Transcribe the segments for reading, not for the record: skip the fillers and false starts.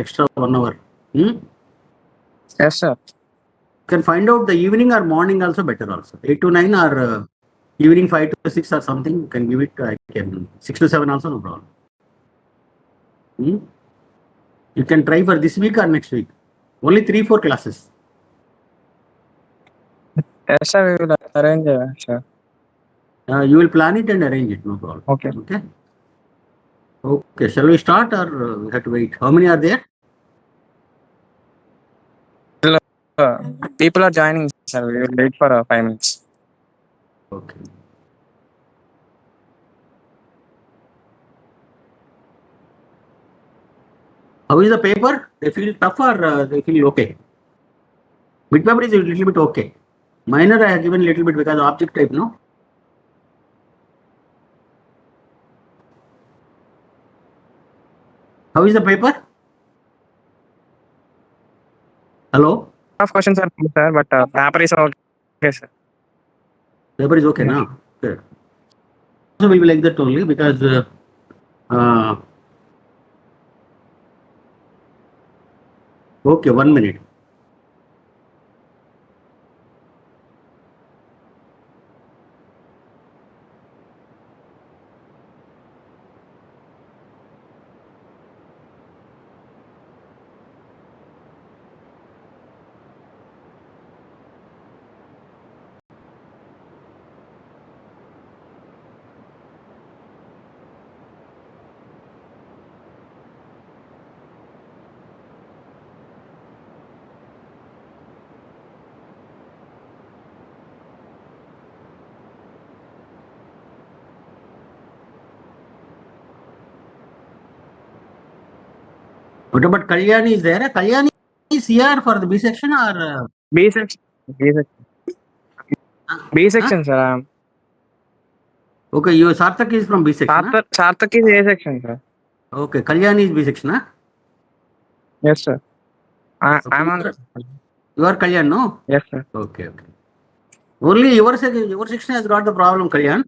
extra 1 hour. Yes, sir. You can find out the evening or morning also better also. 8 to 9 or evening 5 to 6 or something. You can give it. I can 6 to 7 also, no problem. You can try for this week or next week. Only 3-4 classes. Yes, sir. We will arrange, sir. You will plan it and arrange it, no problem. Okay. Okay. Okay. Shall we start or we have to wait? How many are there? People are joining, sir. We will wait for 5 minutes. Okay. How is the paper? They feel tough or they feel okay? Bit paper is a little bit okay. Minor I have given a little bit because object type, no? How is the paper? Hello? Tough questions are sir, but paper is okay, sir. Paper is okay, now. Okay. So we will like that only because okay, 1 minute. What about Kalyani is there? Kalyani is here for the B section or B section. B section, sir. okay, your Sarthak is from B section. Sarthak is A section, sir. Okay, Kalyani is B section, huh? Yes, sir. Okay, I'm on. You are Kalyan, no? Yes, sir. Okay, okay. Only your section has got the problem, Kalyan.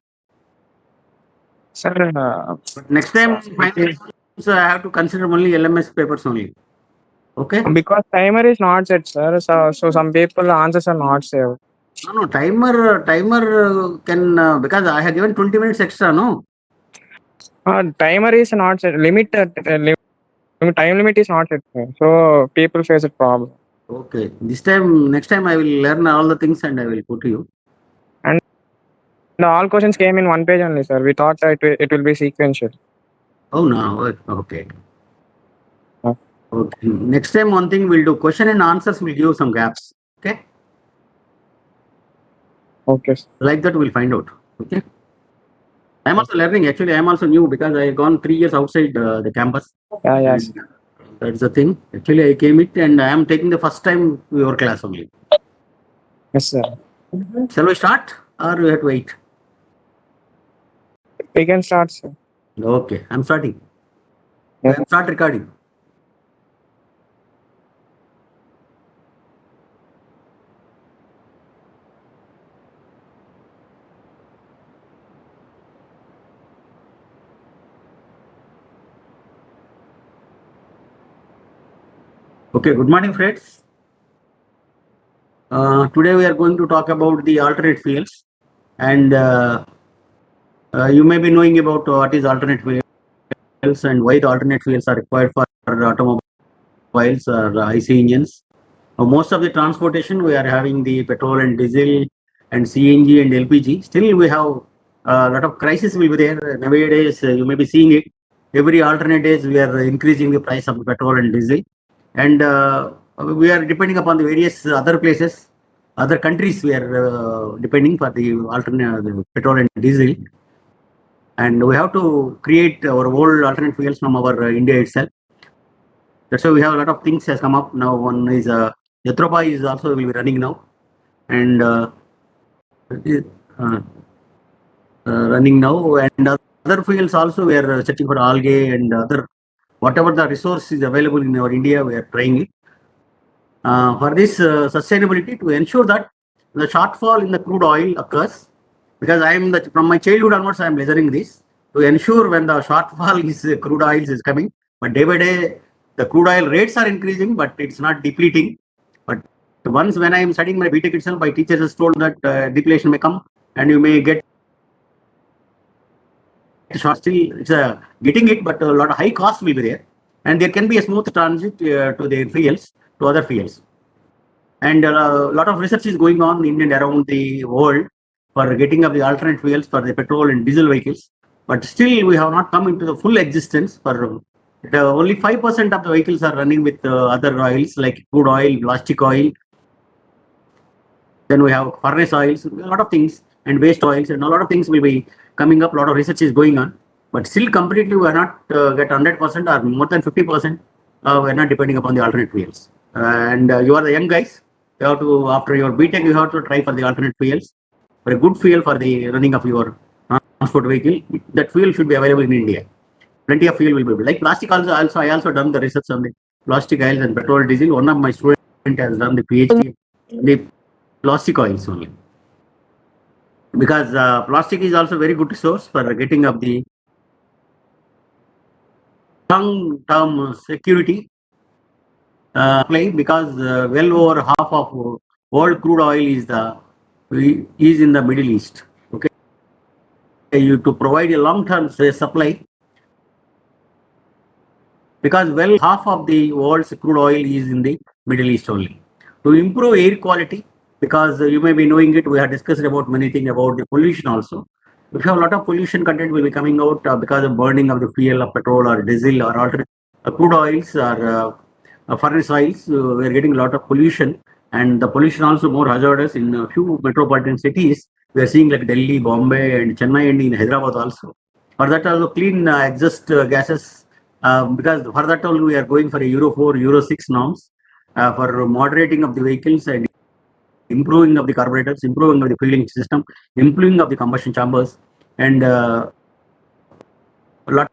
Sir, but next time, so I have to consider only LMS papers only. Okay? Because timer is not set, sir. So some people answers are not saved. No, timer can because I have given 20 minutes extra, no? Timer is not set. Time limit is not set, sir. So people face a problem. Okay. Next time I will learn all the things and I will put to you. And all questions came in one page only, sir. We thought that it will be sequential. Oh, no. Okay. Oh. Okay. Next time, one thing we'll do question and answers. We'll give some gaps. Okay. Okay. Like that, we'll find out. Okay. I'm also learning. Actually, I'm also new because I have gone 3 years outside the campus. Yeah, yes. That's the thing. Actually, I came it and I am taking the first time your class only. Yes, sir. Shall we start or we have to wait? We can start, sir. Okay, I'm starting. Yes. I'm start recording. Okay, good morning, friends. Today we are going to talk about the alternate fuels, and you may be knowing about what is alternate fuels and why the alternate fuels are required for automobiles or IC engines. Most of the transportation we are having the petrol and diesel and CNG and LPG. Still, we have a lot of crisis will be there nowadays. You may be seeing it. Every alternate days we are increasing the price of petrol and diesel, and we are depending upon the various other places, other countries. We are depending for the alternate petrol and diesel, and we have to create our whole alternate fuels from our India itself. That's why we have a lot of things has come up now. One is Yatropa is also will be running now, and running now, and other fuels also we are searching for algae and other whatever the resource is available in our India. We are trying it for this sustainability to ensure that the shortfall in the crude oil occurs. Because I am from my childhood onwards, I am measuring this to ensure when the shortfall is crude oils is coming. But day by day, the crude oil rates are increasing, but it's not depleting. But once when I am studying my BTech itself, my teachers has told that depletion may come and you may get short. Still, it's getting it, but a lot of high cost will be there, and there can be a smooth transit to their fuels to other fuels. And a lot of research is going on in and around the world for getting up the alternate fuels for the petrol and diesel vehicles. But still, we have not come into the full existence. For only 5% of the vehicles are running with other oils like crude oil, plastic oil. Then we have furnace oils, a lot of things, and waste oils, and a lot of things will be coming up. A lot of research is going on, but still completely we are not get 100% or more than 50%. We are not depending upon the alternate fuels. And you are the young guys. You have to, after your BTech, you have to try for the alternate fuels, for a good fuel for the running of your transport vehicle. That fuel should be available in India. Plenty of fuel will be available. Like plastic also I also done the research on the plastic oils and petrol, diesel. One of my students has done the PhD on the plastic oils only, because plastic is also very good source for getting up the long-term security because well over half of world crude oil is in the Middle East. Okay, you to provide a long-term supply, because well half of the world's crude oil is in the Middle East only. To improve air quality, because you may be knowing it, we have discussed about many things about the pollution also. If you have a lot of pollution content will be coming out because of burning of the fuel of petrol or diesel or alternate crude oils or furnace oils, we are getting a lot of pollution, and the pollution also more hazardous in a few metropolitan cities. We are seeing like Delhi, Bombay, and Chennai, and in Hyderabad also. For that also clean exhaust gases, because for that all we are going for a Euro 4, Euro 6 norms for moderating of the vehicles and improving of the carburetors, improving of the fueling system, improving of the combustion chambers, and a lot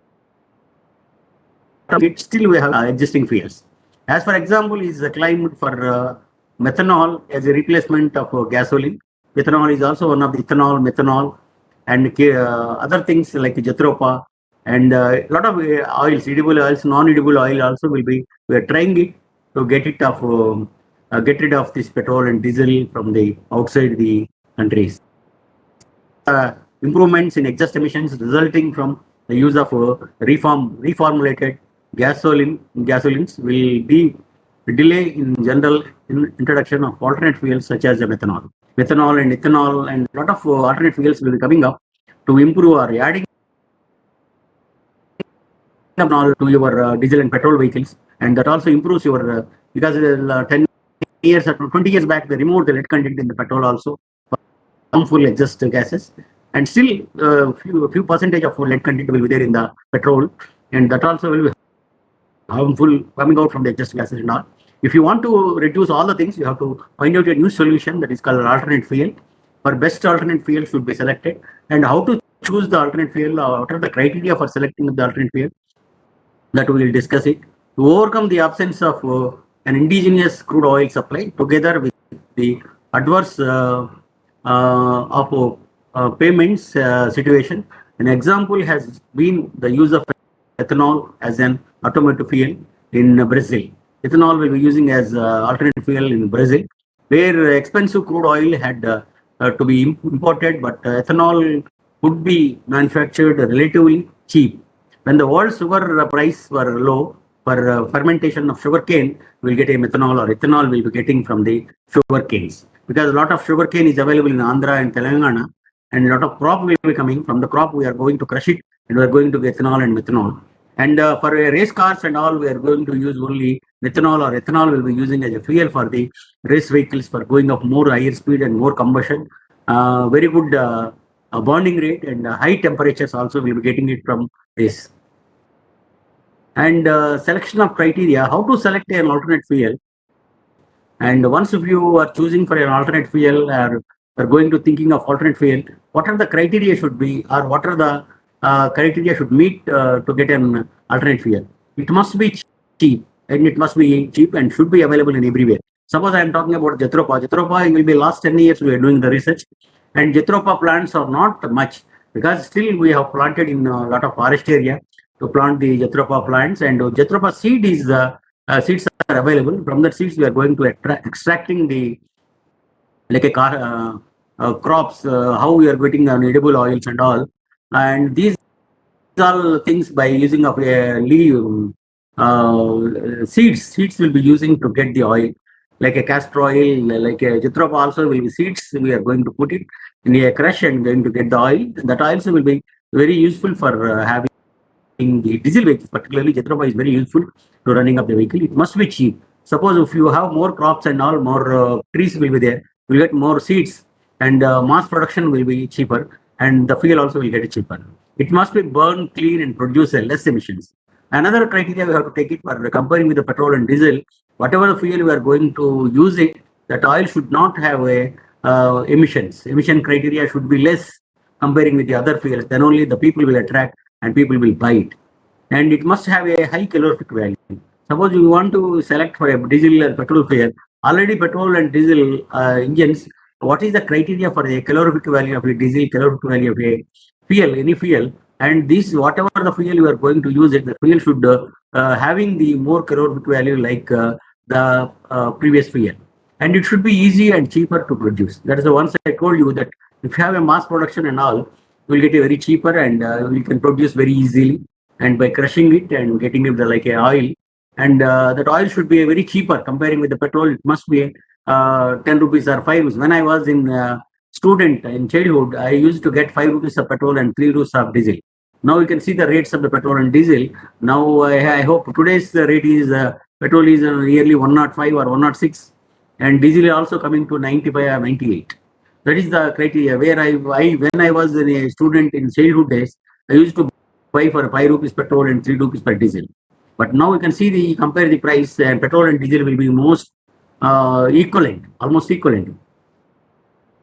of it. Still we have existing fuels. As for example, is claimed for methanol as a replacement of gasoline. Ethanol is also one of the methanol, and other things like Jethropa, and a lot of oils, edible oils, non-edible oil also will be. We are trying it to get it of get rid of this petrol and diesel from the outside the countries. Improvements in exhaust emissions resulting from the use of reformulated gasolines will be delay in general introduction of alternate fuels such as methanol. Methanol and ethanol and a lot of alternate fuels will be coming up to improve or adding to your diesel and petrol vehicles, and that also improves your because 10 years or 20 years back they removed the lead content in the petrol also, harmful exhaust gases, and still few percentage of lead content will be there in the petrol, and that also will be harmful coming out from the exhaust gases and all. If you want to reduce all the things, you have to find out a new solution that is called alternate fuel. For best alternate fuel should be selected, and how to choose the alternate fuel, what are the criteria for selecting the alternate fuel, that we will discuss it. To overcome the absence of an indigenous crude oil supply together with the adverse of payments situation, an example has been the use of ethanol as an automotive fuel in Brazil. Ethanol will be using as alternate fuel in Brazil, where expensive crude oil had to be imported, but ethanol could be manufactured relatively cheap. When the world sugar price were low, for fermentation of sugar cane, we'll get a methanol, or ethanol will be getting from the sugar canes, because a lot of sugar cane is available in Andhra and Telangana, and a lot of crop will be coming from the crop. We are going to crush it, and we are going to get ethanol and methanol. And for race cars and all, we are going to use only methanol, or ethanol will be using as a fuel for the race vehicles for going up more higher speed and more combustion. Very good bonding rate and high temperatures also will be getting it from this. And selection of criteria, how to select an alternate fuel. And once if you are choosing for an alternate fuel or are going to thinking of alternate fuel, what are the criteria should be, or what are the criteria should meet to get an alternate fuel? It must be cheap, and it must be cheap and should be available in everywhere. Suppose I am talking about Jethropa. Jethropa will be last 10 years we are doing the research, and Jethropa plants are not much, because still we have planted in a lot of forest area. to plant the Jatropha plants, and Jatropha seed is seeds are available. From that seeds, we are going to extracting the like a crops, how we are getting edible oils and all, and these all things by using of a leaf seeds will be using to get the oil, like a castor oil, like a Jatropha also will be seeds. We are going to put it in a crush and going to get the oil. That also will be very useful for having the diesel vehicles. Particularly Jatropha is very useful to running up the vehicle. It must be cheap. Suppose if you have more crops and all, more trees will be there, you will get more seeds, and mass production will be cheaper, and the fuel also will get cheaper. It must be burned clean and produce less emissions. Another criteria we have to take it for comparing with the petrol and diesel. Whatever the fuel we are going to use it, that oil should not have a emissions. Emission criteria should be less comparing with the other fuels. Then only the people will attract and people will buy it. And it must have a high calorific value. Suppose you want to select for a diesel or petrol fuel, already petrol and diesel engines, what is the criteria for the calorific value of a diesel, calorific value of a fuel, any fuel? And this, whatever the fuel you are going to use it, the fuel should having the more calorific value like the previous fuel. And it should be easy and cheaper to produce. That is the once I told you that if you have a mass production and all, you will get a very cheaper, and you can produce very easily, and by crushing it and getting it like a oil, and that oil should be very cheaper comparing with the petrol. It must be 10 rupees or 5 rupees. When I was in student in childhood, I used to get 5 rupees of petrol and 3 rupees of diesel. Now you can see the rates of the petrol and diesel. Now I hope today's rate is petrol is nearly 105 or 106, and diesel is also coming to 95 or 98. That is the criteria where I when I was a student in childhood days, I used to buy for 5 rupees petrol and 3 rupees per diesel. But now you can see the compare the price, and petrol and diesel will be most equivalent, almost equivalent.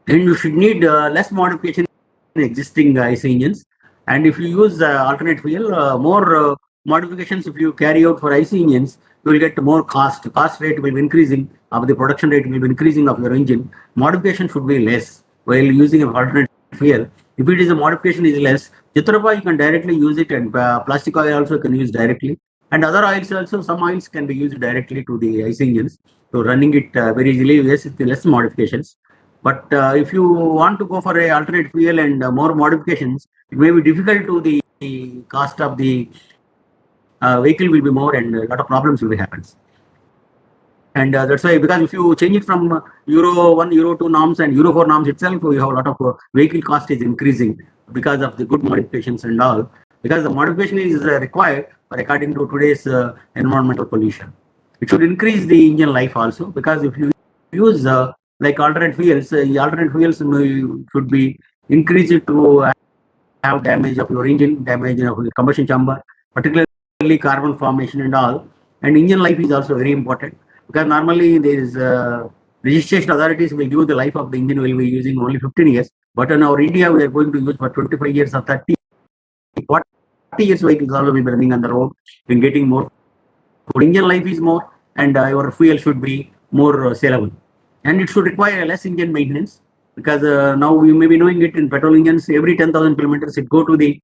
And you should need less modification in existing IC engines. And if you use alternate fuel, more modifications if you carry out for IC engines, you will get more cost. Cost rate will be increasing, of the production rate will be increasing of your engine. Modification should be less while using an alternate fuel. If it is a modification is less, Jatropha you can directly use it, and plastic oil also can use directly. And other oils also, some oils can be used directly to the IC engines. So running it very easily, yes, with less modifications. But if you want to go for a alternate fuel and more modifications, it may be difficult to the cost of the vehicle will be more, and a lot of problems will be happens. And that's why, because if you change it from Euro 1, Euro 2 norms and Euro 4 norms itself, you have a lot of vehicle cost is increasing because of the good modifications and all. Because the modification is required according to today's environmental pollution. It should increase the engine life also, because if you use like alternate fuels should be increased to have damage of your engine, damage of your combustion chamber, particularly carbon formation and all. And engine life is also very important, because normally there is registration authorities will give the life of the engine will be using only 15 years, but in our India we are going to use for 25 years or 30, 40 years vehicles also will be running on the road and getting more. Engine life is more, and your fuel should be more saleable, and it should require less engine maintenance, because now you may be knowing it in petrol engines, every 10,000 kilometers it go to the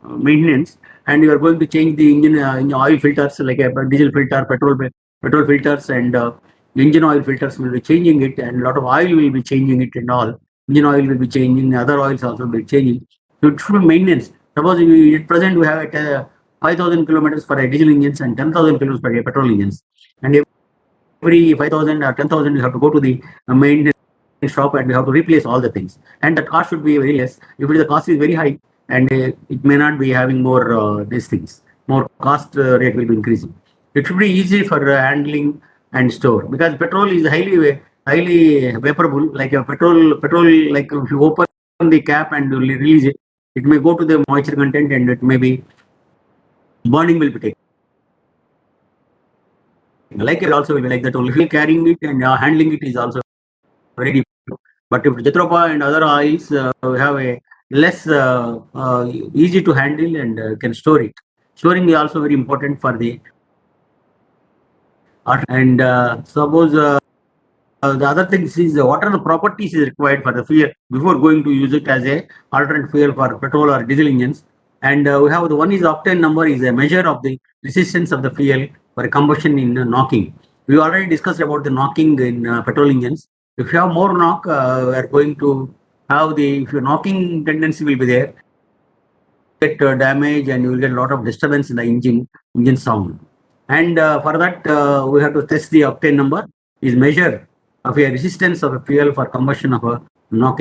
maintenance, and you are going to change the engine oil filters, like a diesel filter, petrol filters, and engine oil filters will be changing it, and a lot of oil will be changing it and all. Engine oil will be changing, other oils also will be changing. So it should be maintenance. Suppose at present we have at 5,000 kilometers for a diesel engines and 10,000 kilometers for a petrol engines, and every 5,000 or 10,000 you have to go to the maintenance shop and you have to replace all the things, and the cost should be very less. If the cost is very high, and it may not be having more these things, more cost rate will be increasing. It should be easy for handling and store, because petrol is highly vaporable. Like a petrol, like if you open the cap and you release it, it may go to the moisture content, and it may be burning will be taken. Like it also will be like that only. If you carrying it and handling it is also very difficult. But if Jatropha and other oils have a less easy to handle and can store it. Storing is also very important for the and suppose the other thing is what are the properties is required for the fuel before going to use it as a alternate fuel for petrol or diesel engines. And we have the one is octane number is a measure of the resistance of the fuel for combustion in knocking. We already discussed about the knocking in petrol engines. If you have more knock, we are going to have the, if your knocking tendency will be there, get damage and you will get a lot of disturbance in the engine sound. And for that, we have to test the octane number is measure of a resistance of a fuel for combustion of a knock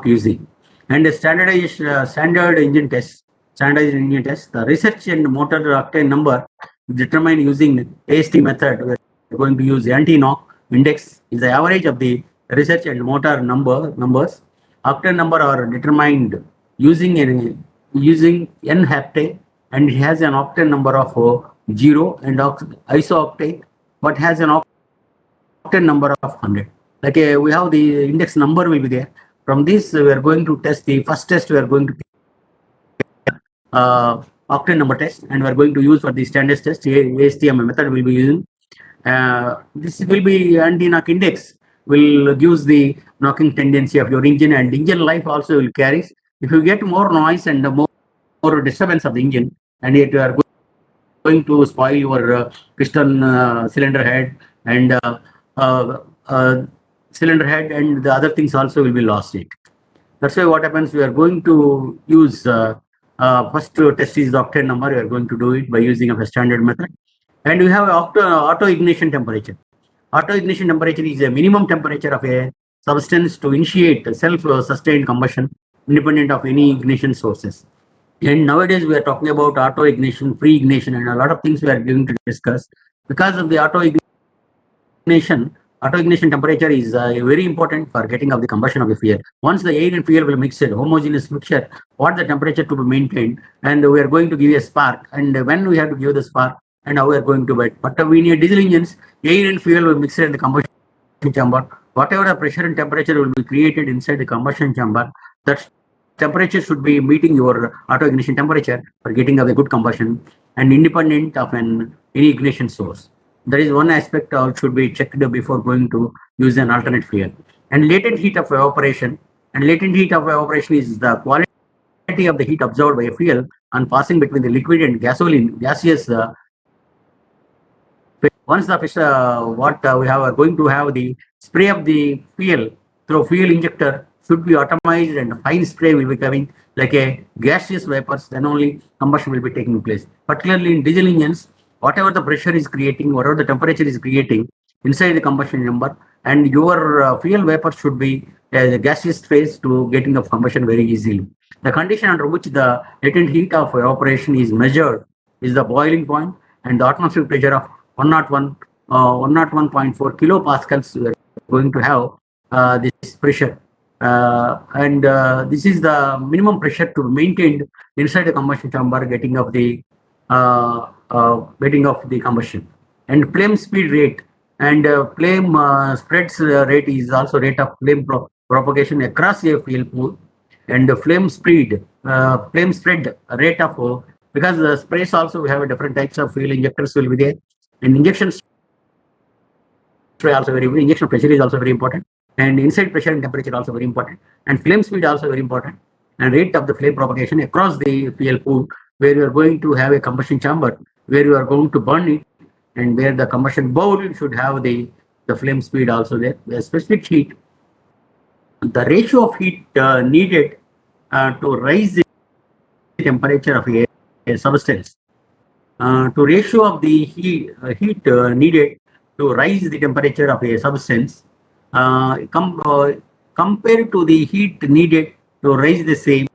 using. And a standardized standardized engine test, the research and motor octane number determined using AST method. We are going to use anti-knock index is the average of the research and motor numbers. Octane number are determined using n heptane, and it has an octane number of 0 and isooctane, but has an octane number of 100. Like we have the index number will be there. From this, we are going to test the first test. We are going to octane number test, and we are going to use for the standard test. ASTM method will be using. This will be anti-knock index will gives the knocking tendency of your engine, and engine life also will carry. If you get more noise and more disturbance of the engine, and yet you are going to spoil your piston cylinder head and cylinder head, and the other things also will be lost. That's why what happens, we are going to use first test is the octane number. We are going to do it by using a standard method. And we have auto ignition temperature. Auto ignition temperature is a minimum temperature of a substance to initiate self-sustained combustion independent of any ignition sources. And nowadays we are talking about auto ignition, pre-ignition, and a lot of things we are going to discuss. Because of the auto ignition temperature is very important for getting of the combustion of the fuel. Once the air and fuel will mix it, homogeneous mixture, what the temperature to be maintained, and we are going to give a spark, and when we have to give the spark, and how we are going to wet. But when you diesel engines, air and fuel will mix in the combustion chamber. Whatever the pressure and temperature will be created inside the combustion chamber, that temperature should be meeting your auto ignition temperature for getting of a good combustion and independent of any ignition source. That is one aspect should be checked before going to use an alternate fuel. And latent heat of evaporation. And latent heat of evaporation is the quality of the heat absorbed by a fuel on passing between the liquid and gaseous. Once the we are going to have the spray of the fuel through fuel injector should be atomized, and fine spray will be coming like a gaseous vapors, then only combustion will be taking place. Particularly in diesel engines, whatever the pressure is creating, whatever the temperature is creating inside the combustion chamber, and your fuel vapor should be a gaseous phase to getting of combustion very easily. The condition under which the latent heat of evaporation is measured is the boiling point, and the atmospheric pressure of 101.4 kilopascals. We are going to have this pressure. This is the minimum pressure to be maintained inside the combustion chamber, getting of the combustion. And flame speed rate and flame spreads rate is also rate of flame propagation across a fuel pool. And the flame spread rate of because the sprays also we have a different types of fuel injectors will be there, and injection spray also injection pressure is also very important, and inside pressure and temperature also very important, and flame speed also very important, and rate of the flame propagation across the fuel pool, where you are going to have a combustion chamber where you are going to burn it, and where the combustion bowl should have the flame speed also there. The specific heat, the ratio of heat needed to raise the temperature of a substance, to ratio of the heat needed to raise the temperature of a substance compared to the heat needed to raise the same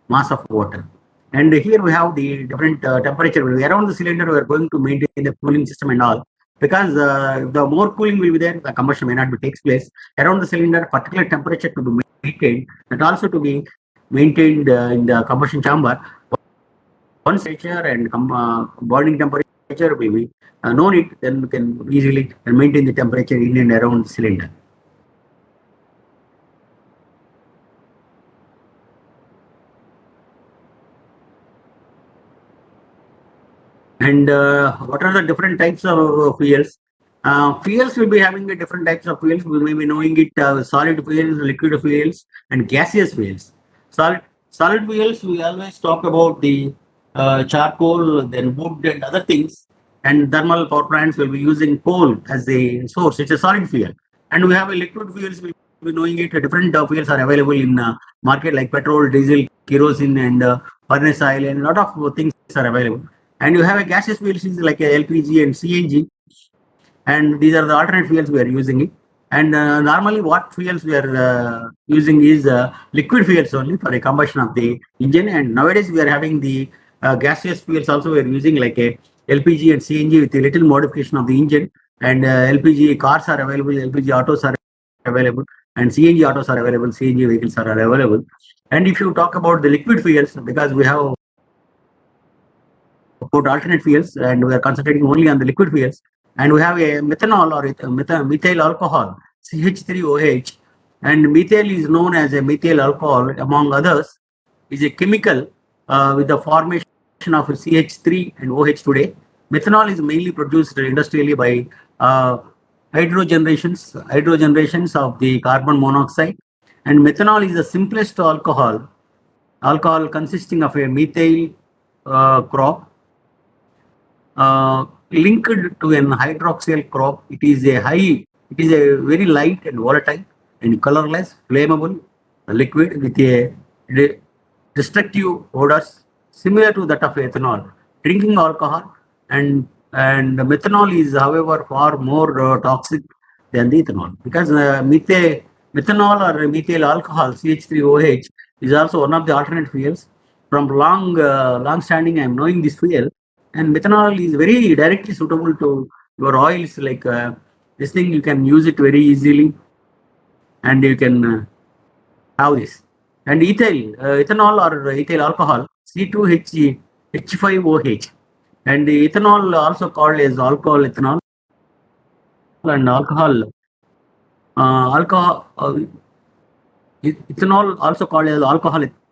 mass of water. And here we have the different temperature around the cylinder. We are going to maintain the cooling system and all, because the more cooling will be there, the combustion may not be takes place around the cylinder. Particular temperature to be maintained, and also to be maintained in the combustion chamber. Once temperature and burning temperature will be known, it then we can easily maintain the temperature in and around the cylinder. And what are the different types of fuels? Fuels will be having the different types of fuels. We may be knowing it: solid fuels, liquid fuels, and gaseous fuels. Solid fuels, we always talk about the charcoal, then wood and other things. And thermal power plants will be using coal as the source. It's a solid fuel. And we have a liquid fuels, we'll be knowing it. Different fuels are available in market like petrol, diesel, kerosene, and furnace oil, and a lot of things are available. And you have a gaseous fuels like a LPG and CNG, and these are the alternate fuels we are using it. And normally what fuels we are using is liquid fuels only for a combustion of the engine. And nowadays we are having the gaseous fuels also we are using like a LPG and CNG with a little modification of the engine. And LPG cars are available, LPG autos are available, and CNG autos are available, CNG vehicles are available. And if you talk about the liquid fuels, because we have about alternate fuels and we are concentrating only on the liquid fuels, and we have a methanol or methyl alcohol, CH3OH, and methyl is known as a methyl alcohol among others, is a chemical with the formation of CH3 and OH today. Methanol is mainly produced industrially by hydrogenations of the carbon monoxide, and methanol is the simplest alcohol consisting of a methyl crop linked to an hydroxyl crop. It is a very light and volatile and colorless, flammable liquid with a destructive odors similar to that of ethanol. Drinking alcohol and methanol is, however, far more toxic than the ethanol, because methanol or methyl alcohol CH3OH is also one of the alternate fuels. From long standing, I am knowing this fuel, and methanol is very directly suitable to your oils. Like this thing, you can use it very easily, and you can have this. And ethanol or ethyl alcohol, C2H5OH, and the ethanol also called as alcohol ethanol, and ethanol also called as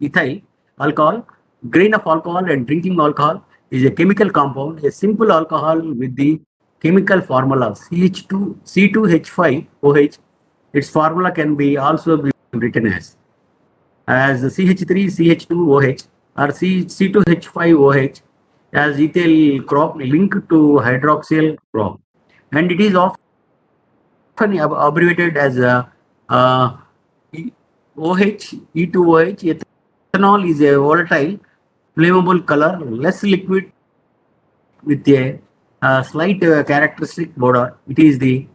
ethyl alcohol. Grain of alcohol and drinking alcohol is a chemical compound, a simple alcohol with the chemical formula C2H5OH. Its formula can be also be written as CH3CH2OH or C2H5OH as ethyl crop linked to hydroxyl crop, and it is often abbreviated as OH, E2OH. Ethanol is a volatile, flammable color, less liquid with a slight characteristic odor. It is the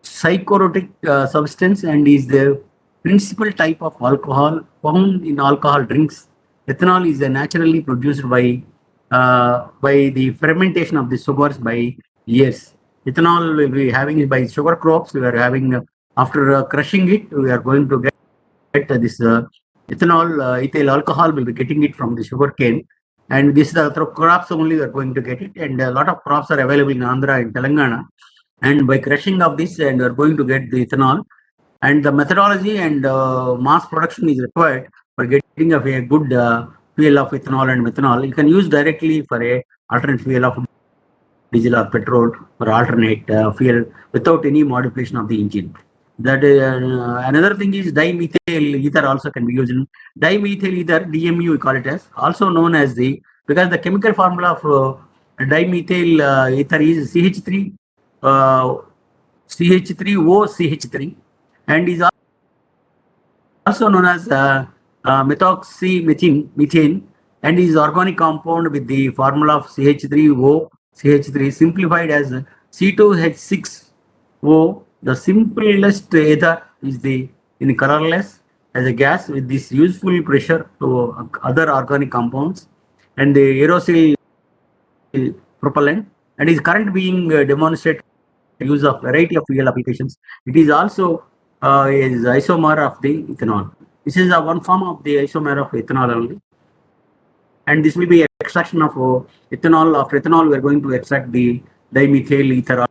psychotic substance and is the principal type of alcohol found in alcohol drinks. Ethanol is naturally produced by the fermentation of the sugars by years. Ethanol will be having it by sugar crops. We are having after crushing it, we are going to get this ethanol, ethyl alcohol. Will be getting it from the sugar cane, and this is the through crops only we are going to get it. And a lot of crops are available in Andhra and Telangana. And by crushing of this, and we are going to get the ethanol. And the methodology and mass production is required for getting of a good fuel of ethanol and methanol. You can use directly for a alternate fuel of diesel or petrol or alternate fuel without any modification of the engine. That another thing is dimethyl ether also can be used. Dimethyl ether, DMU we call it as, also known as because the chemical formula of dimethyl ether is CH3 CH3OCH3, and is also known as methoxymethane, and is organic compound with the formula of CH3OCH3 simplified as C2H6O. The simplest ether is in colorless as a gas with this useful pressure to other organic compounds, and the aerosol propellant, and is current being demonstrated use of variety of fuel applications. It is also is isomer of the ethanol. This is one form of the isomer of ethanol only, and this will be extraction of ethanol. After ethanol, we are going to extract the dimethyl ether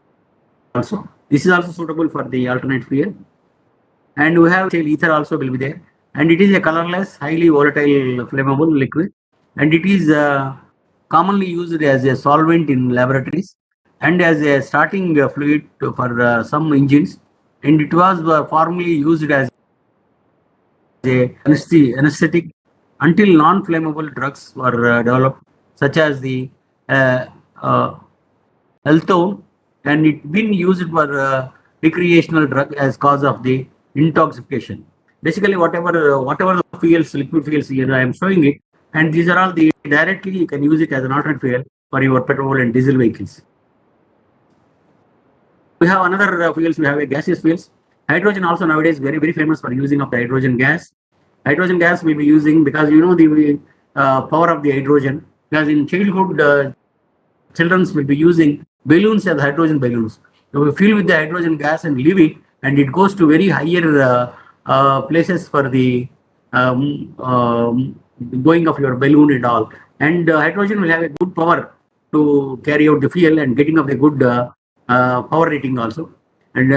also. This is also suitable for the alternate fuel, and we have ether also will be there, and it is a colorless, highly volatile, flammable liquid, and it is commonly used as a solvent in laboratories and as a starting fluid for some engines, and it was formerly used as anesthetic until non-flammable drugs were developed, such as the uh, uh, althone, and it been used for recreational drug as cause of the intoxication. Basically, whatever the fuels, liquid fuels here, I am showing it, and these are all the directly you can use it as an alternate fuel for your petrol and diesel vehicles. We have another fuels. We have a gaseous fuels. Hydrogen also nowadays very famous for using of the hydrogen gas. Hydrogen gas will be using because you know the power of the hydrogen. Because in childhood, children will be using balloons as hydrogen balloons. So we fill with the hydrogen gas and leave it, and it goes to very higher places for the going of your balloon and all. And hydrogen will have a good power to carry out the fuel and getting of the good power rating also. And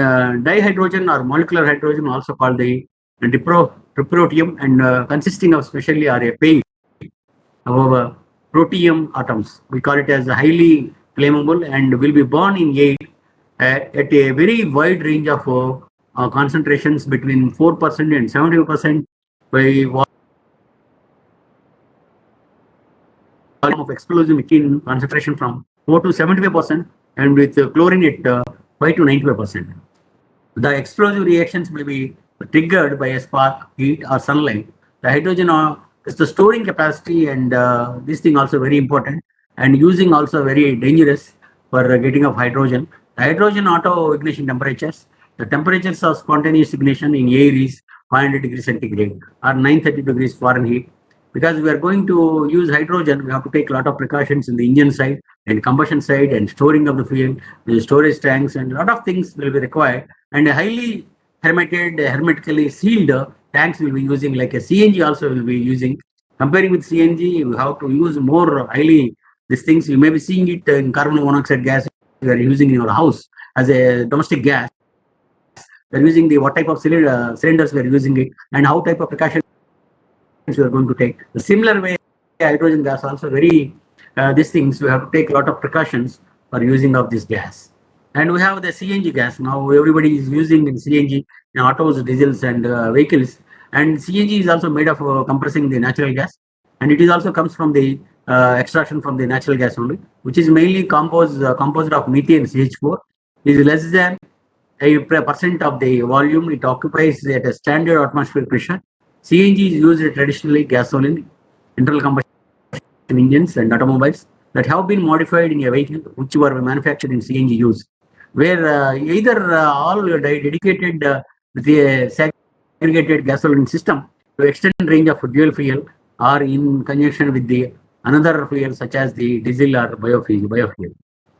dihydrogen or molecular hydrogen, also called the diprotium, and consisting of specially are a paint of protium atoms. We call it as highly flammable and will be burned in air at a very wide range of concentrations between 4% and 70% by of explosive methane concentration from 4 to 75%, and with chlorine at 5 to 95%. The explosive reactions may be triggered by a spark, heat, or sunlight. The hydrogen is the storing capacity, and this thing also very important, and using also very dangerous for getting of hydrogen. The hydrogen auto ignition temperatures. The temperatures of spontaneous ignition in air is 500 degrees centigrade or 930 degrees Fahrenheit. Because we are going to use hydrogen, we have to take a lot of precautions in the engine side and combustion side and storing of the fuel, the storage tanks, and a lot of things will be required. And a highly hermetically sealed tanks will be using, like a CNG also will be using. Comparing with CNG, you have to use more highly these things. You may be seeing it in carbon monoxide gas you are using in your house as a domestic gas. We are using what type of cylinders we are using it, and how type of precautions you are going to take. The similar way, hydrogen gas also very these things we have to take a lot of precautions for using of this gas. And we have the CNG gas. Now everybody is using in CNG in autos, diesels, and vehicles. And CNG is also made of compressing the natural gas, and it is also comes from the extraction from the natural gas only, which is mainly composed of methane CH4. Is less than a percent of the volume it occupies at a standard atmospheric pressure. CNG is used traditionally gasoline, internal combustion engines, and automobiles that have been modified in a vehicle which were manufactured in CNG use, where either all dedicated with a segregated gasoline system to extend range of dual fuel, or in conjunction with the another fuel such as the diesel or biofuel.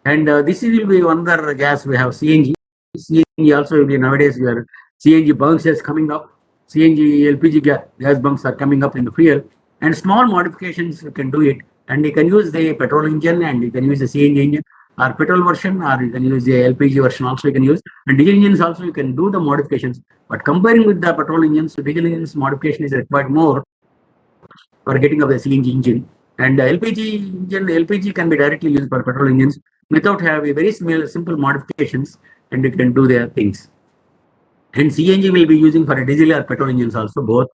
And this will be one other gas we have CNG. CNG also will be nowadays we are CNG bunks is coming up. CNG LPG gas bunks are coming up in the fuel, and small modifications you can do it, and you can use the petrol engine, and you can use the CNG engine or petrol version, or you can use the LPG version also you can use, and diesel engines also you can do the modifications. But comparing with the petrol engines, diesel engines modification is required more for getting of the CNG engine. And LPG can be directly used for petrol engines without having very simple modifications, and you can do their things. And CNG will be using for a diesel or petrol engines also, both.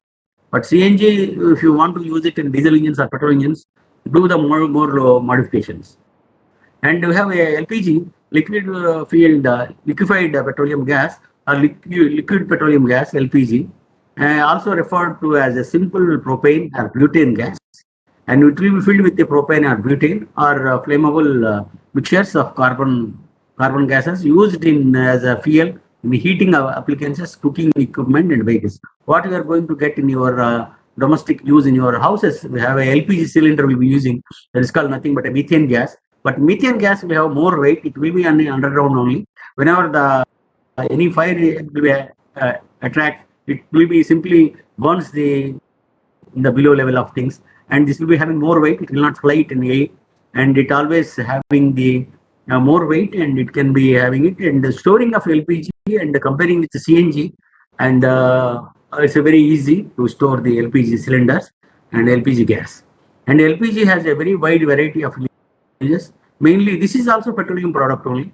But CNG, if you want to use it in diesel engines or petrol engines, do the more modifications. And we have a LPG, liquefied petroleum gas, or liquid petroleum gas, LPG, also referred to as a simple propane or butane gas. And it will be filled with the propane or butane or flammable mixtures of carbon gases used in as a fuel in heating appliances, cooking equipment, and vehicles. What you are going to get in your domestic use in your houses, we have a LPG cylinder we'll be using. That is called nothing but a methane gas. But methane gas will have more weight. It will be underground only. Whenever the any fire will be attract, it will be simply burns in the below level of things, and this will be having more weight. It will not fly it in the air, and it always having the more weight, and it can be having it. And the storing of LPG and comparing with the CNG, and it's very easy to store the LPG cylinders and LPG gas. And LPG has a very wide variety of uses. Mainly, this is also petroleum product only.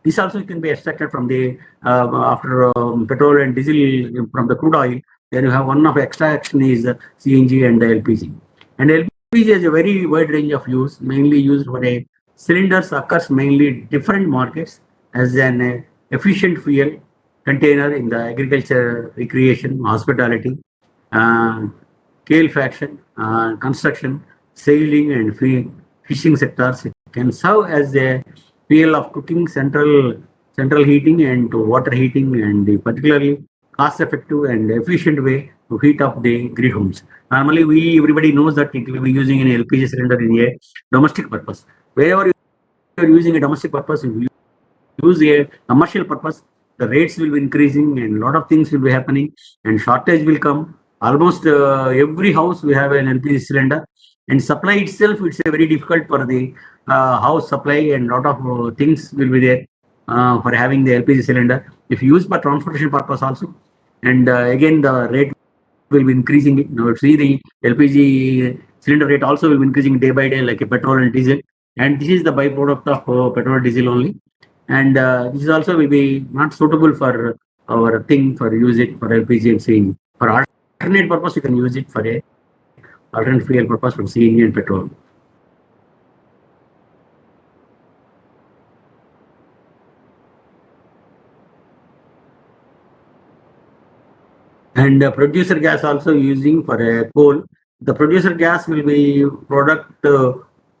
This also can be extracted from the after petrol and diesel from the crude oil. Then you have one of extraction is CNG and LPG. And LPG has a very wide range of use, mainly used for a cylinders occurs mainly different markets as an efficient fuel container in the agriculture, recreation, hospitality, uh, faction, construction, sailing, and fishing sectors. It can serve as a fuel of cooking, central heating, and to water heating, and the particularly cost-effective and efficient way to heat up the grid homes. Normally, everybody knows that it will be using an LPG cylinder in a domestic purpose. Wherever you are using a domestic purpose, if you use a commercial purpose, the rates will be increasing and a lot of things will be happening and shortage will come. Almost every house we have an LPG cylinder, and supply itself it's a very difficult for the house supply, and lot of things will be there for having the LPG cylinder. If used for transportation purpose also, and again the rate will be increasing. Now see the LPG cylinder rate also will be increasing day by day like a petrol and diesel, and this is the byproduct of petrol diesel only. And this is also will be not suitable for our thing for use it for LPG and CNG. For alternate purpose, you can use it for a alternate fuel purpose from CNG and petrol. And producer gas also using for a coal. The producer gas will be product.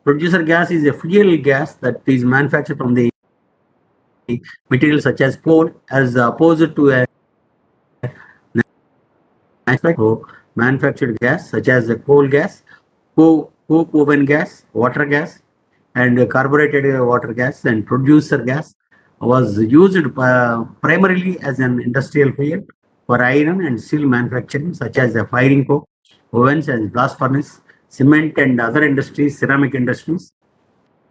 Producer gas is a fuel gas that is manufactured from the materials such as coal, as opposed to a manufactured gas such as coal gas, coke oven gas, water gas, and carbureted water gas, and producer gas was used primarily as an industrial fuel for iron and steel manufacturing, such as the firing coke, ovens and blast furnace, cement and other industries, ceramic industries,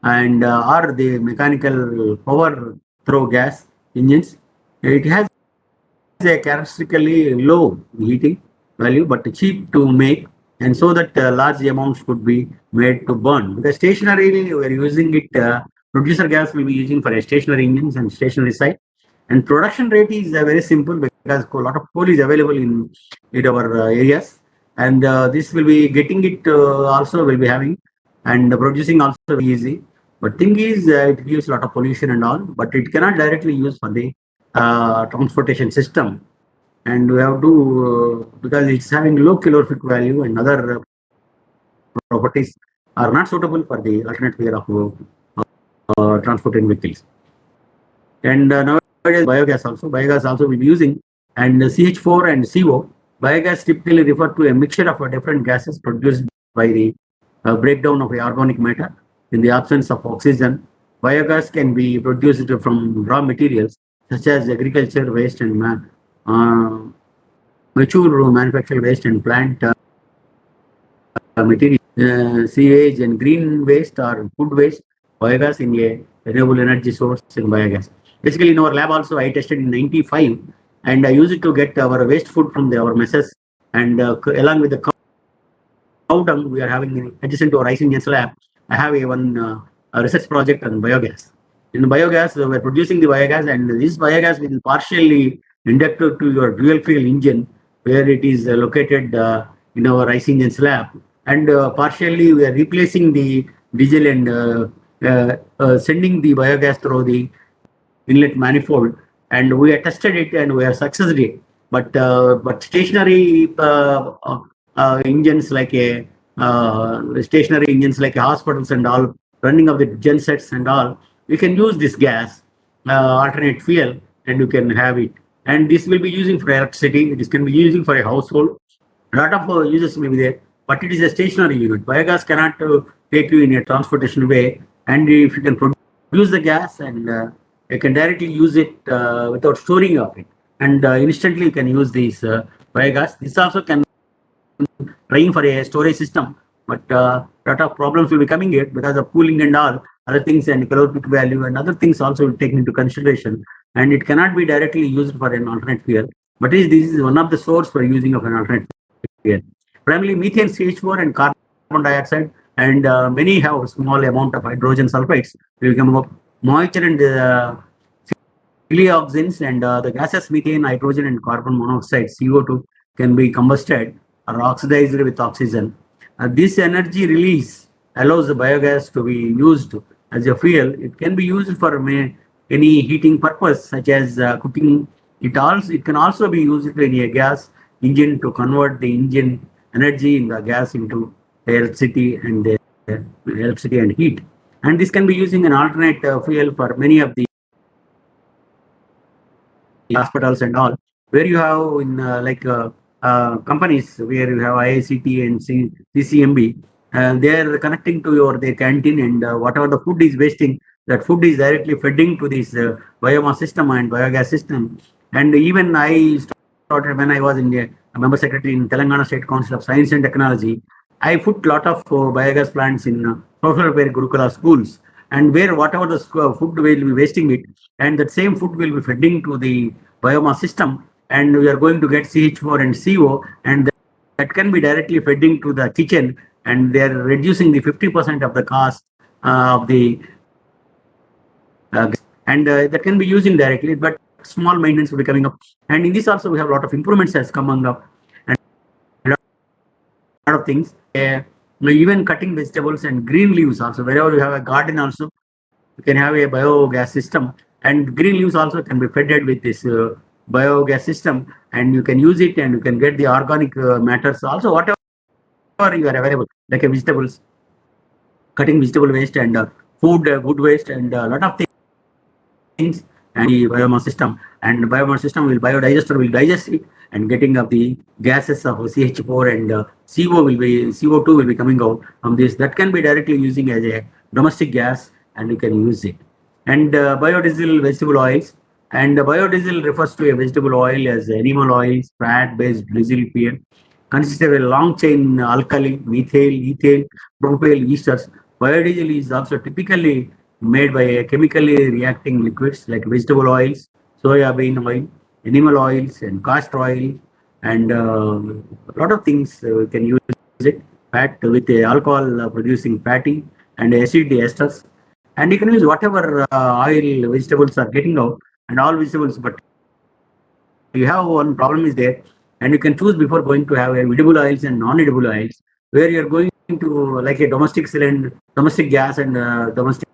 and or the mechanical power through gas engines. It has a characteristically low heating value but cheap to make, and so that large amounts could be made to burn. Because stationarily we are using it, producer gas will be using for a stationary engines and stationary side. And production rate is very simple because a lot of coal is available in our areas, and this will be getting it also will be having, and producing also very easy. But thing is, it gives a lot of pollution and all, but it cannot directly use for the transportation system. And we have to because it's having low calorific value and other properties are not suitable for the alternate fuel of transporting vehicles. And nowadays biogas also will be using, and CH4 and CO. Biogas typically refer to a mixture of different gases produced by the breakdown of organic matter in the absence of oxygen. Biogas can be produced from raw materials such as agriculture waste and mature manufactured waste and plant material, sewage and green waste or food waste. Biogas in a renewable energy source in biogas. Basically, in our lab also, I tested in '95, and I used it to get our waste food from our messes, and along with the cow dung we are having adjacent to our rice engines lab. I have a research project on biogas. In biogas, we are producing the biogas, and this biogas will partially inducted to your dual fuel engine, where it is located in our rice engines lab, and partially we are replacing the diesel and sending the biogas through the inlet manifold, and we have tested it and we have succeeded it. But stationary engines like a stationary engines like hospitals and all, running of the gen sets and all, we can use this gas alternate fuel, and you can have it. And this will be using for electricity. This can be using for a household. A lot of uses may be there, but it is a stationary unit. Biogas cannot take you in a transportation way, and if you can produce the gas, and you can directly use it without storing of it, and instantly you can use this biogas. This also can trying for a storage system, but lot of problems will be coming here because of cooling and all other things, and calorific value and other things also will take into consideration, and it cannot be directly used for an alternate fuel. But this is one of the source for using of an alternate fuel. Primarily methane, CH4 and carbon dioxide, and many have small amount of hydrogen sulfides will come up. Moisture and ciliopsins, and the gases methane, hydrogen and carbon monoxide, CO2 can be combusted or oxidized with oxygen. This energy release allows the biogas to be used as a fuel. It can be used for any heating purpose, such as cooking. It can also be used in a gas engine to convert the engine energy in the gas into electricity and heat. And this can be using an alternate fuel for many of the hospitals and all, where you have in companies where you have IICT and CCMB, they are connecting to their canteen, and whatever the food is wasting, that food is directly feeding to this biomass system and biogas system. And even I started when I was in a member secretary in Telangana State Council of Science and Technology. I put lot of biogas plants in social welfare Gurukula schools, and where whatever the food will be wasting it, and that same food will be feeding to the biomass system, and we are going to get CH4 and CO, and that can be directly feeding to the kitchen, and they are reducing the 50% of the cost of the and that can be used indirectly, but small maintenance will be coming up. And in this also we have a lot of improvements has coming up, and a lot of things. Even cutting vegetables and green leaves also, wherever you have a garden also, you can have a biogas system, and green leaves also can be fed with this biogas system, and you can use it, and you can get the organic matters also, whatever you are available, like vegetables, cutting vegetable waste and food wood waste, and a lot of things, and the biomass system, and the biomass system will biodigester will digest it, and getting of the gases of CH4 and CO2 will be coming out from this, that can be directly using as a domestic gas, and you can use it. And biodiesel vegetable oils, and biodiesel refers to a vegetable oil as animal oils, fat based diesel fuel, consists of a long chain alkali, methyl, ethyl, propyl esters. Biodiesel is also typically made by chemically reacting liquids like vegetable oils, soya bean oil, animal oils, and castor oil, and a lot of things we can use it. Fat with alcohol producing fatty and acid esters, and you can use whatever oil vegetables are getting out, and all vegetables, but you have one problem is there, and you can choose before going to have edible oils and non-edible oils, where you're going to like a domestic cylinder, domestic gas, and domestic,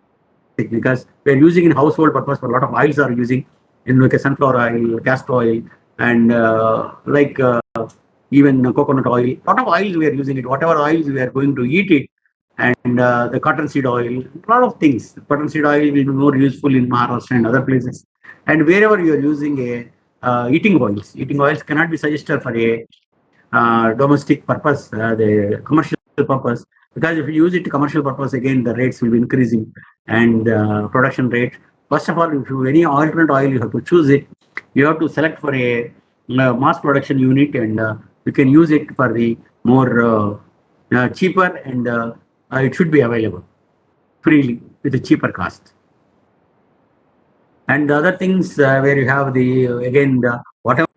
because we're using in household purpose, for a lot of oils are using in like a sunflower oil, castor oil, and even coconut oil. A lot of oils we are using it. Whatever oils we are going to eat it, and the cotton seed oil, a lot of things. Cotton seed oil will be more useful in Maharashtra and other places. And wherever you are using a eating oils cannot be suggested for a domestic purpose, the commercial purpose, because if you use it to commercial purpose, again the rates will be increasing, and production rate. First of all, if you any alternate oil, you have to choose it. You have to select for a mass production unit, and you can use it for the more cheaper, and it should be available freely with a cheaper cost. And the other things where you have the again the whatever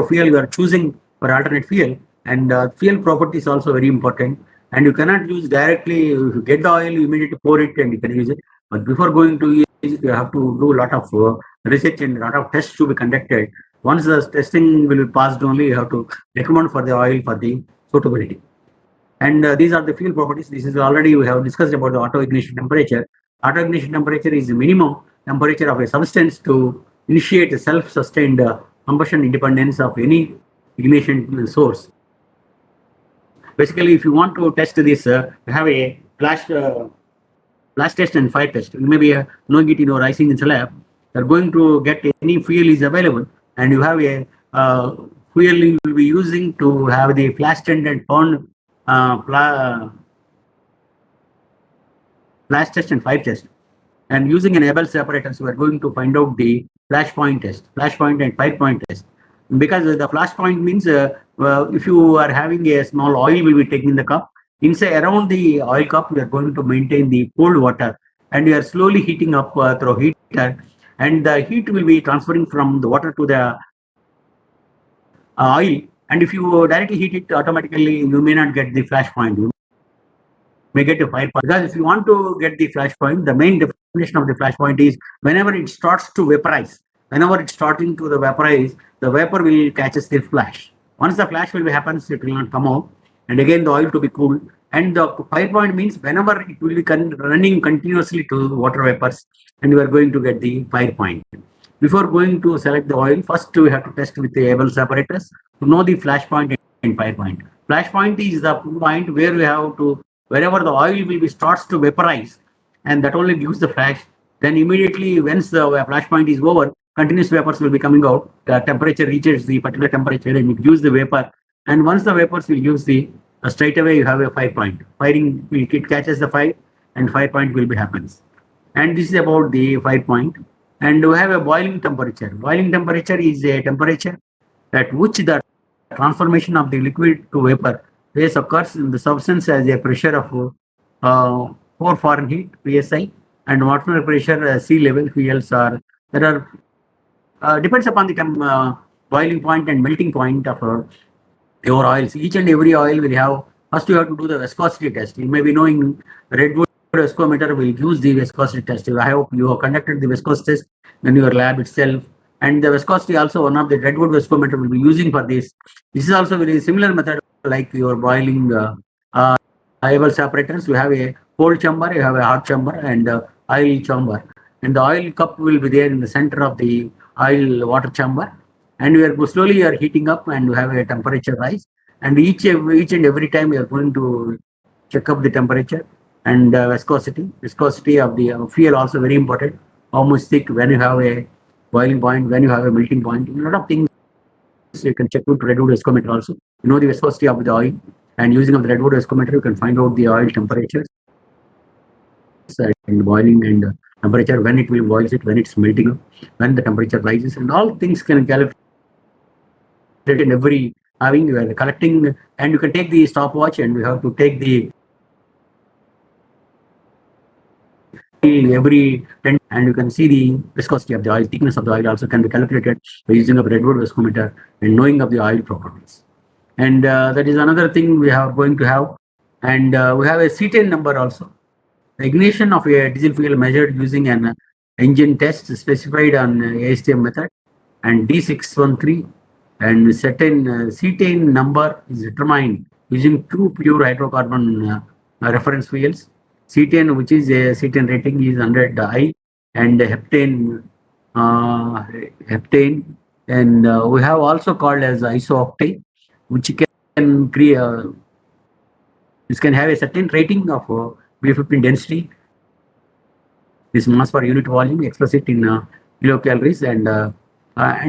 fuel you are choosing for alternate fuel, and fuel property is also very important. And you cannot use directly. If you get the oil, you immediately pour it and you can use it. But before going to use it, you have to do a lot of research, and a lot of tests to be conducted. Once the testing will be passed, only you have to recommend for the oil for the suitability. And these are the fuel properties. This is already we have discussed about the auto ignition temperature. Auto ignition temperature is the minimum temperature of a substance to initiate a self-sustained combustion independence of any ignition source. Basically, if you want to test this, you have a flash test and fire test. You may be knowing it in your IC engine lab. You're going to get any fuel is available, and you have a fuel you will be using to have the flash test and fire test. And using an Abel's apparatus, we are going to find out the flash point and fire point test. Because the flash point means if you are having a small oil will be taken in the cup, inside around the oil cup, we are going to maintain the cold water, and we are slowly heating up through heater, and the heat will be transferring from the water to the oil. And if you directly heat it, automatically you may not get the flash point. You may get a fire point. Because if you want to get the flash point, the main definition of the flash point is whenever it starts to vaporize. Whenever it's starting to vaporize, the vapor will catches the flash. Once the flash will be happens, it will not come out. And again, the oil to be cooled. And the fire point means whenever it will be running continuously to water vapors, and you are going to get the fire point. Before going to select the oil, first we have to test with the Abel's apparatus to know the flash point and fire point. Flash point is the point where we have to, wherever the oil will be starts to vaporize, and that only gives the flash. Then immediately, once the flash point is over, continuous vapors will be coming out. The temperature reaches the particular temperature and it gives the vapor. And once the vapors will use the straight away you have a fire point. Firing, it catches the fire, and fire point will be happens. And this is about the fire point. And we have a boiling temperature. Boiling temperature is a temperature at which the transformation of the liquid to vapor phase occurs in the substance as a pressure of 4 Fahrenheit psi, and water pressure sea level fuels are there are depends upon the boiling point and melting point of your oils. Each and every oil will have, first you have to do the viscosity test. You may be knowing Redwood viscometer will use the viscosity test. I hope you have conducted the viscosity test in your lab itself. And the viscosity also, one of the Redwood viscometer will be using for this. This is also very similar method like your boiling Abel's apparatus. You have a cold chamber, you have a hot chamber, and oil chamber. And the oil cup will be there in the center of the oil water chamber. And we are slowly are heating up, and you have a temperature rise. And each and every time you are going to check up the temperature and viscosity of the fuel also very important. How much thick, when you have a boiling point, when you have a melting point, a lot of things you can check with Redwood viscometer also. You know the viscosity of the oil, and using of the Redwood viscometer you can find out the oil temperature and boiling and temperature, when it will boil it, when it's melting up, when the temperature rises, and all things can calculate in every having you are collecting. And you can take the stopwatch, and we have to take the every 10, and you can see the viscosity of the oil, thickness of the oil also can be calculated by using a Redwood viscometer and knowing of the oil properties. And that is another thing we are going to have. And we have a C10 number also. The ignition of a diesel fuel measured using an engine test specified on ASTM method, and D613, and certain C10 number is determined using two pure hydrocarbon reference fuels. C10, which is a C10 rating, is 100 I, and heptane, and we have also called as isooctane, which can create. This can have a certain rating of B15 density. This mass per unit volume, express it in kilocalories, and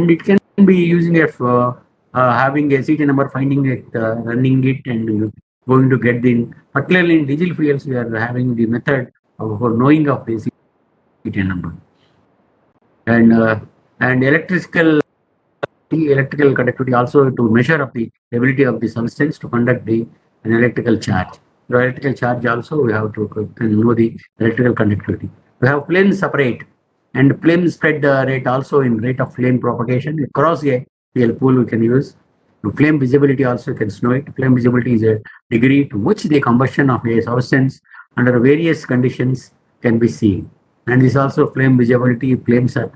it can be using it for having a CT number, finding it, running it, and going to get the. Particularly in diesel fuels, we are having the method for knowing of the CT number, and electrical conductivity also to measure of the ability of the substance to conduct an electrical charge. The electrical charge also we have to know the electrical conductivity. We have flame separate and flame spread rate also in rate of flame propagation across a fuel pool we can use. Flame visibility also you can know it. Flame visibility is a degree to which the combustion of a substance under various conditions can be seen. And this also flame visibility, flames are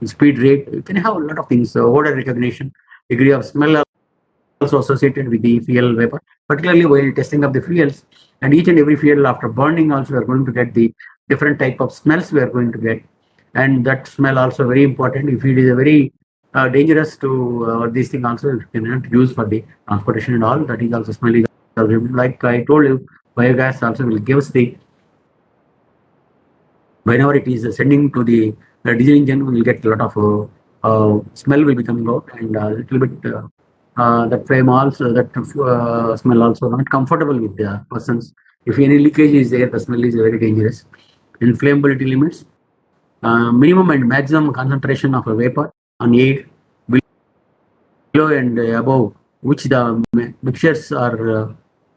speed rate, you can have a lot of things. Odor recognition, degree of smell also associated with the fuel vapor, particularly while testing of the fuels. And each and every fuel after burning also we are going to get the different type of smells we are going to get. And that smell also very important. If it is a very dangerous to this thing also you cannot use for the transportation and all, that is also smelling. Like I told you, biogas also will give us the, whenever it is sending to the diesel engine, we will get a lot of smell will be coming out, and a little bit that flame also, that smell also not comfortable with the persons. If any leakage is there, the smell is very dangerous. Inflammability limits, minimum and maximum concentration of a vapor on air below and above which the mixtures are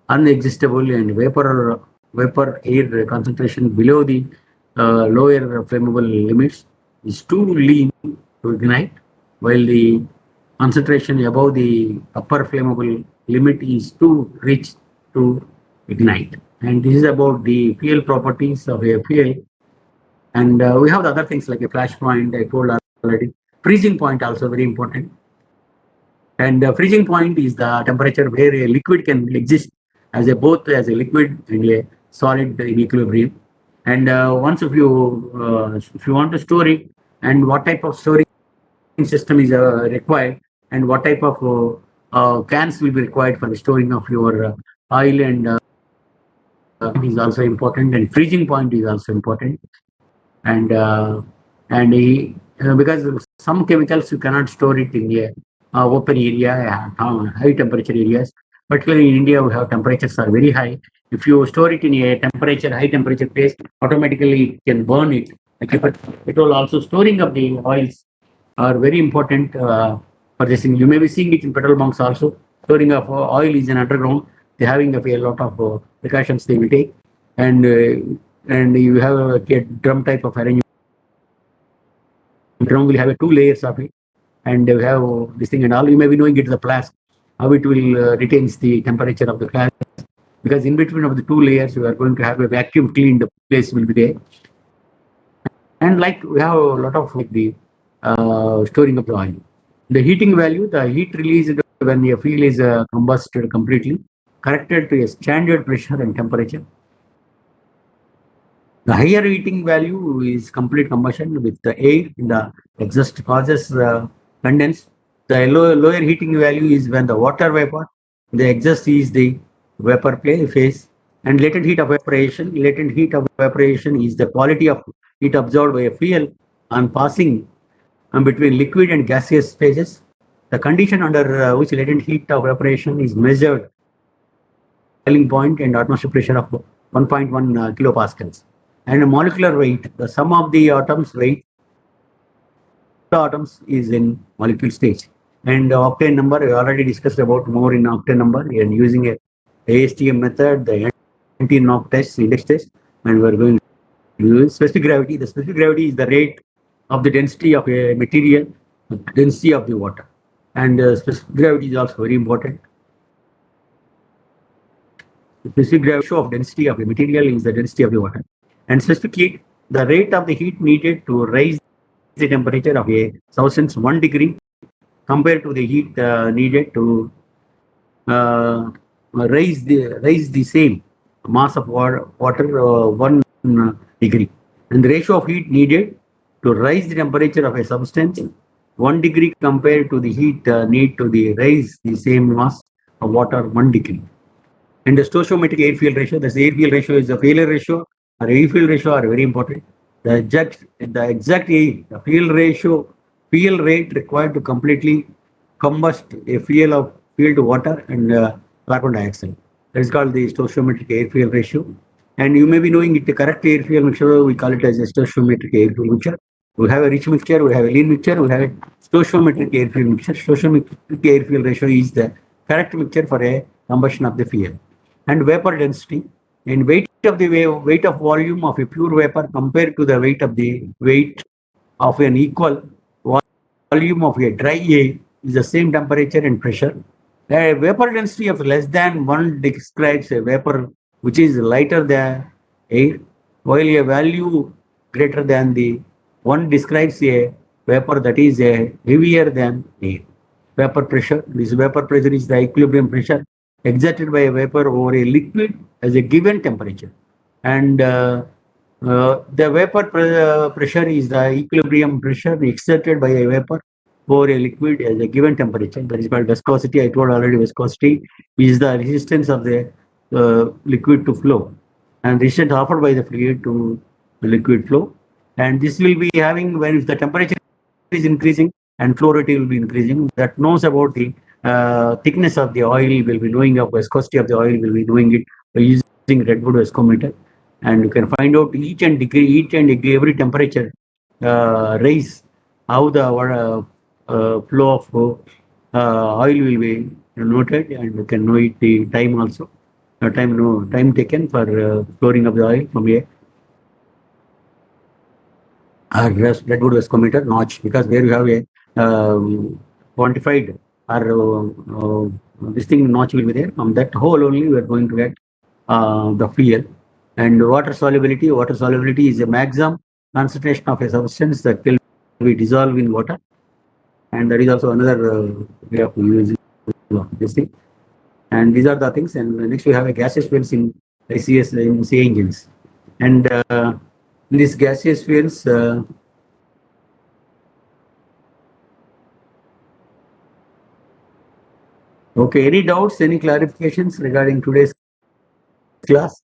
unexistable, and vapor air concentration below the lower flammable limits is too lean to ignite, while the concentration above the upper flammable limit is too rich to ignite. And this is about the fuel properties of a fuel. And we have the other things like a flash point, I told already. Freezing point also very important. And freezing point is the temperature where a liquid can exist as a both as a liquid and a solid in equilibrium. And once if you want to store it, and what type of storage system is required, and what type of cans will be required for the storing of your oil, and is also important, and freezing point is also important. And because some chemicals you cannot store it in a open area, high temperature areas. Particularly in India, we have temperatures are very high. If you store it in a high temperature place, automatically it can burn it. Like petrol, also storing of the oils are very important for this thing. You may be seeing it in petrol bunks also. Storing of oil is in underground. They're having a lot of precautions they will take, and you have a drum type of arrangement. Drum will have two layers of it, and you have this thing and all. You may be knowing it's the flask, how it will retains the temperature of the flask, because in between of the two layers you are going to have a vacuum cleaned place will be there. And like we have a lot of like the storing of the oil. The heating value, the heat released when the fuel is combusted completely, corrected to a standard pressure and temperature. The higher heating value is complete combustion with the air in the exhaust causes condense. The lower heating value is when the water vapor, the exhaust is the vapor phase, and latent heat of evaporation. Latent heat of evaporation is the quality of heat absorbed by a fuel on passing between liquid and gaseous phases. The condition under which latent heat of evaporation is measured boiling point and atmospheric pressure of 1.1 kilopascals. And a molecular weight, the sum of the atoms weight atoms is in molecule stage. And octane number, we already discussed about more in octane number, and using a ASTM method, the anti-knock test, index test, and we're going to use specific gravity. The specific gravity is the rate of the density of a material, density of the water. And specific gravity is also very important. The specific ratio of density of a material is the density of the water. And specific heat, the rate of the heat needed to raise the temperature of a substance 1 degree compared to the heat needed to raise the same mass of water 1 degree. And the ratio of heat needed to raise the temperature of a substance 1 degree compared to the heat need to raise the same mass of water 1 degree. And the stoichiometric air-fuel ratio, the air-fuel ratio is the failure ratio or air-fuel ratio are very important. The exact fuel ratio, fuel rate required to completely combust a fuel to water and carbon dioxide. That is called the stoichiometric air-fuel ratio. And you may be knowing it, the correct air-fuel mixture, we call it as a stoichiometric air-fuel mixture. We have a rich mixture, we have a lean mixture, we have a stoichiometric air-fuel mixture. Stoichiometric air-fuel ratio is the correct mixture for a combustion of the fuel. And vapor density and weight of volume of a pure vapor compared to the weight of an equal volume of a dry air is the same temperature and pressure. A vapor density of less than 1 describes a vapor which is lighter than air, while a value greater than the 1 describes a vapor that is heavier than air. Vapor pressure, this vapor pressure is the equilibrium pressure exerted by a vapor over a liquid as a given temperature. And the vapor pressure is the equilibrium pressure exerted by a vapor over a liquid as a given temperature. That is called viscosity. I told already viscosity is the resistance of the liquid to flow, and resistance offered by the fluid to the liquid flow. And this will be having when if the temperature is increasing and flow rate will be increasing. That knows about the thickness of the oil, will be knowing of viscosity of the oil, will be knowing it by using Redwood viscometer, and you can find out each and every temperature rise, how the flow of oil will be noted, and you can know it the time also. Time taken for storing of the oil from a Redwood viscometer notch, because there you have a quantified or this thing notch will be there. From that hole only we are going to get the fuel. And water solubility is a maximum concentration of a substance that will be dissolved in water. and that is also another way of using this thing. And these are the things. And next we have a gaseous fuels in ICS in CA engines, and in these gaseous fuels. Okay, any doubts, any clarifications regarding today's class?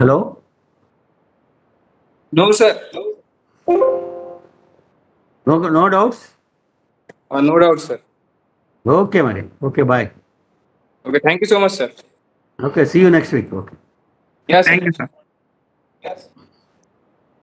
Hello? No, sir. No doubts? No doubt, sir. Okay, Mari. Okay, bye. Okay, thank you so much, sir. Okay, see you next week. Okay. Yes, sir. Thank you, sir. Yes.